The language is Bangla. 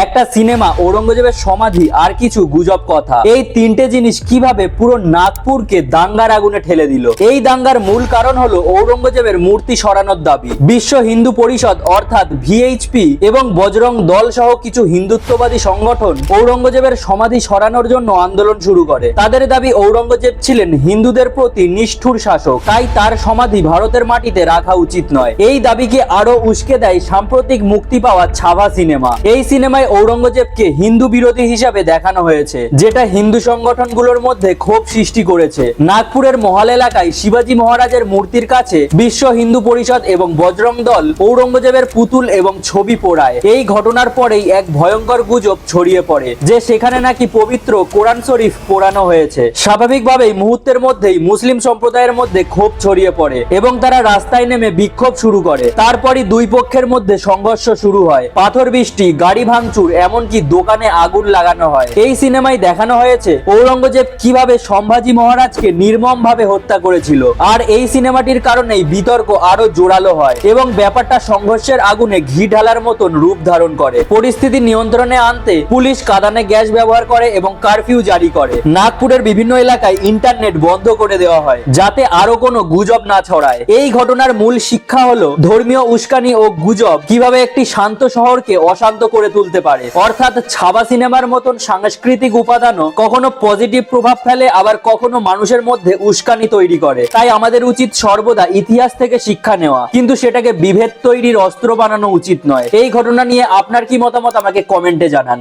একটা সিনেমা, ঔরঙ্গজেবের সমাধি আর কিছু গুজব কথা, এই তিনটে জিনিস কিভাবে পুরো নাগপুরকে দাঙ্গার আগুনে ঠেলে দিল। এই দাঙ্গার মূল কারণ হলো ঔরঙ্গজেবের মূর্তি সরানোর দাবি। বিশ্ব হিন্দু পরিষদ অর্থাৎ ভিএইচপি এবং বজরং দল সহ কিছু হিন্দুত্ববাদী সংগঠন ঔরঙ্গজেবের সমাধি সরানোর জন্য আন্দোলন শুরু করে। তাদের দাবি ঔরঙ্গজেব ছিলেন হিন্দুদের প্রতি নিষ্ঠুর শাসক, তাই তার সমাধি ভারতের মাটিতে রাখা উচিত নয়। এই দাবিকে আরো উস্কে দেয় সাম্প্রতিক মুক্তি পাওয়া ছাভা সিনেমা। এই সিনেমায় ঔরঙ্গজেবকে হিন্দু বিরোধী হিসাবে দেখানো হয়েছে, যেটা হিন্দু সংগঠনগুলোর মধ্যে ক্ষোভ সৃষ্টি করেছে। নাগপুরের মহাল এলাকায় শিবাজী মহারাজের মূর্তির কাছে বিশ্ব হিন্দু পরিষদ এবং বজরং দল ঔরঙ্গজেবের পুতুল এবং ছবি পোড়ায়। এই ঘটনার পরেই এক ভয়ঙ্কর গুজব ছড়িয়ে পড়ে যে সেখানে নাকি পবিত্র কোরআন শরীফ পোড়ানো হয়েছে। স্বাভাবিকভাবেই মুহূর্তের মধ্যেই মুসলিম সম্প্রদায়ের মধ্যে ক্ষোভ ছড়িয়ে পড়ে এবং তারা রাস্তায় নেমে বিক্ষোভ শুরু করে। তারপরই দুই পক্ষের মধ্যে সংঘর্ষ শুরু হয়, পাথর বৃষ্টি, গাড়ি ভাঙচুর, এমনকি দোকানে আগুন লাগানো হয়। এই সিনেমায় দেখানো হয়েছে ঔরঙ্গজেব কিভাবে সম্ভাজি মহারাজকে নির্মমভাবে হত্যা করেছিল। আর এই সিনেমাটির কারণেই বিতর্ক আরো জোরালো হয় এবং ব্যাপারটা সংঘর্ষের আগুনে ঘি ঢালার মতন রূপ ধারণ করে। পরিস্থিতি নিয়ন্ত্রণে আনতে পুলিশ কাঁদানে গ্যাস ব্যবহার করে এবং কারফিউ জারি করে। নাগপুরের বিভিন্ন এলাকায় ইন্টারনেট বন্ধ করে দেওয়া হয় যাতে আরো কোনো গুজব না ছড়ায়। এই ঘটনার মূল শিক্ষা হলো ধর্মীয় উস্কানি ও গুজব কিভাবে একটি শান্ত শহরকে অশান্ত করে তুলতে পারে। অর্থাৎ ছাবা সিনেমার মতন সাংস্কৃতিক উপাদানও কখনো পজিটিভ প্রভাব ফেলে, আবার কখনো মানুষের মধ্যে উস্কানি তৈরি করে। তাই আমাদের উচিত সর্বদা ইতিহাস থেকে শিক্ষা নেওয়া, কিন্তু সেটাকে বিভেদ তৈরির অস্ত্র বানানো উচিত নয়। এই ঘটনা নিয়ে আপনার কি মতামত আমাকে কমেন্টে জানান।